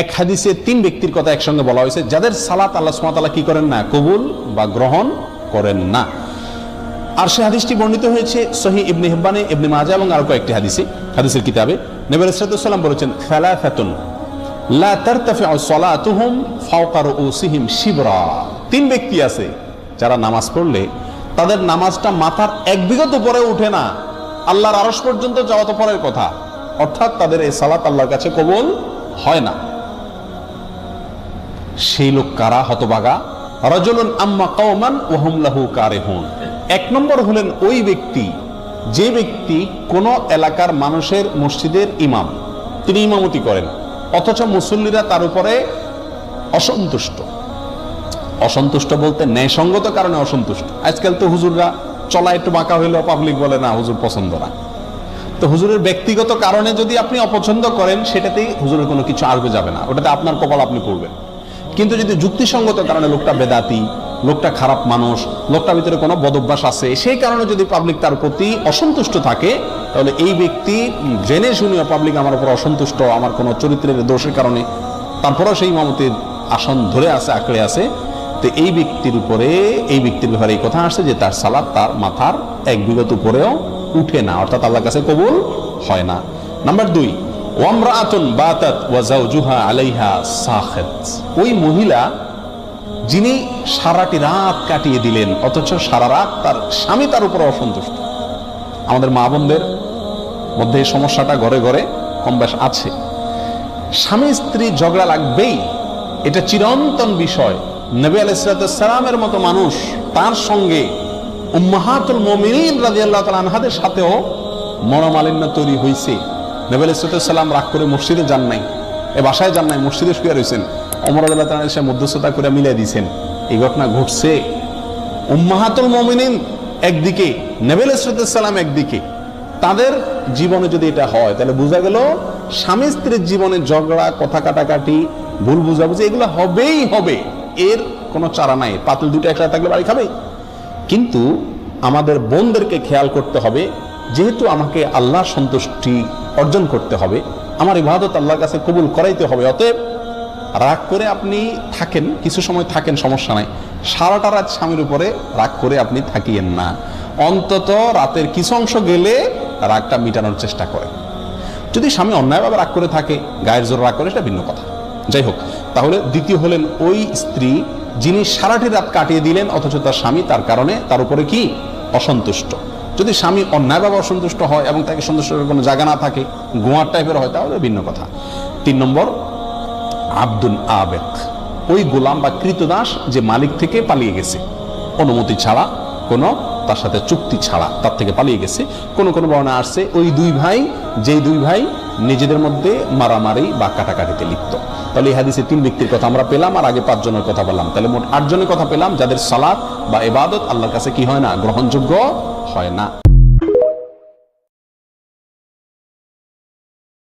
এক হাদিসে তিন ব্যক্তির কথা একসঙ্গে বলা হয়েছে যাদের সালাত আল্লাহ সুবহানাহু ওয়া তাআলা কি করেন না, কবুল বা গ্রহণ করেন না। আর সে হাদিসটি বর্ণিত হয়েছে সহিহ ইবনে হিব্বানে, ইবনে মাজাহ এবং আরো কয়েকটি হাদিসের কিতাবে। নবী আলাইহিস সালাতু ওয়াস সালাম বলেছেন, সালাসাতুন লা তারতাফিউ সালাতুহুম ফাওকা রুউসিহিম শিবরা। তিন ব্যক্তি আছে যারা নামাজ পড়লে তাদের নামাজটা মাথার এক বিঘত উপরে উঠে না, আল্লাহর আরশ পর্যন্ত যাওয়া তো পরের কথা, অর্থাৎ তাদের এই সালাত আল্লাহর কাছে কবুল হয় না। সেই লোক কারা? হতভাগা। রাজুলুন আম্মা কওমান ওয়া হুম লাহু কারিহুন। এক নম্বর হলেন ওই ব্যক্তি যে ব্যক্তি কোন এলাকার মানুষের মসজিদের ইমাম, তিনি ইমামতি করেন অথচ মুসল্লিরা তার উপরে অসন্তুষ্ট। অসন্তুষ্ট বলতে ন্যায়সঙ্গত কারণে অসন্তুষ্ট। আজকাল তো হুজুররা চলা একটু বাঁকা হইলেও পাবলিক বলে না হুজুর পছন্দ না। তো হুজুরের ব্যক্তিগত কারণে যদি আপনি অপছন্দ করেন সেটাতেই হুজুরের কোনো কিছু আসবে যাবে না, ওটাতে আপনার কপাল আপনি পড়বেন। কিন্তু যদি যুক্তিসঙ্গত কারণে লোকটা বেদাতি, লোকটা খারাপ মানুষ, লোকটার ভিতরে কোনো বদভ্যাস আছে, সেই কারণে যদি পাবলিক তার প্রতি অসন্তুষ্ট থাকে, তাহলে এই ব্যক্তি জেনে শুনিও পাবলিক আমার উপর অসন্তুষ্ট, আমার কোনো চরিত্রের দোষের কারণে, তারপরেও সেই ইমামতির আসন ধরে আছে, আঁকড়ে আছে, তো এই ব্যক্তির ব্যাপারে এই কথা আসছে যে তার সালাত তার মাথার এক বিঘত উপরেও উঠে না, অর্থাৎ আল্লাহর কাছে কবুল হয় না। নাম্বার 2, ওয়ামরাআতুন বাতাত ওয়া যাওজুহা আলাইহা সাখিত। ওই মহিলা যিনি সারাটি রাত কাটিয়ে দিলেন অথচ সারা রাত তার স্বামী তার উপর অসন্তুষ্ট। আমাদের মা বোনদের মধ্যে এই সমস্যাটা ঘরে ঘরে কম বেশ আছে। স্বামী স্ত্রী ঝগড়া লাগবেই, এটা চিরন্তন বিষয়। নবী আলাইহিস সালামের মতো মানুষ, তার সঙ্গে উম্মাহাতুল মুমিনিন রাদিয়াল্লাহু তাআলা আনহাদের সাথেও মনোমালিন্য তৈরি হয়েছে। নবী আলাইহিস সালাম রাগ করে মসজিদে যান নাই, বাসায় যান নাই, মসজিদে শুয়ে রয়েছেন। ওমর রাদিয়াল্লাহু তাআলা এসে মধ্যস্থতা করে মিলিয়ে দিয়েছেন। এই ঘটনা ঘটছে। উম্মাহাতুল মুমিনিন একদিকে, নবী আলাইহিস সালাম একদিকে, তাদের জীবনে যদি এটা হয় তাহলে বোঝা গেল স্বামী স্ত্রীর জীবনে ঝগড়া, কথা কাটাকাটি, ভুল বুঝাবুঝি এগুলো হবেই হবে, এর কোনো চারা নাই। পাতিল দুটো একসাথে থাকলে বাড়ি খাবে। কিন্তু আমাদের বোনদেরকে খেয়াল করতে হবে, যেহেতু আমাকে আল্লাহর সন্তুষ্টি অর্জন করতে হবে, আমার ইবাদত আল্লাহর কাছে কবুল করাইতে হবে, অতএব রাগ করে আপনি থাকেন, কিছু সময় থাকেন, সমস্যা নাই। সারাটা রাত স্বামীর উপরে রাগ করে আপনি থাকিয়েন না, অন্তত রাতের কিছু অংশ গেলে রাগটা মিটানোর চেষ্টা করেন। যদি স্বামী অন্যায়ভাবে রাগ করে থাকে, গায়ের জোর রাগ করে, সেটা ভিন্ন কথা। যাই হোক, তাহলে দ্বিতীয় হলেন ওই স্ত্রী যিনি সারাটি রাত কাটিয়ে দিলেন অথচ তার স্বামী তার কারণে তার উপরে কি অসন্তুষ্ট। যদি স্বামী অন্যায়ভাবে অসন্তুষ্ট হয় এবং তাকে সন্তুষ্ট করার কোনো জায়গা না থাকে, গোয়ার টাইপের হয়, তাহলে ভিন্ন কথা। 3 নম্বর, আব্দুল আবেক, ওই গোলাম বা কৃতদাস যে মালিক থেকে পালিয়ে গেছে অনুমতি ছাড়া, কোনো তার সাথে চুক্তি ছাড়া তার থেকে পালিয়ে গেছে। কোন কোন বর্ণনা আসছে ওই দুই ভাই, যেই দুই ভাই নিজেদের মধ্যে মারামারি বা কাটাকাটিতে লিপ্ত। তাহলে এই হাদিসে 3 ব্যক্তির কথা আমরা পেলাম, আর আগে 5 জনের কথা বললাম, তাহলে মোট 8 জনের কথা পেলাম যাদের সালাত বা ইবাদত আল্লাহর কাছে কি হয় না, গ্রহণযোগ্য হয় না।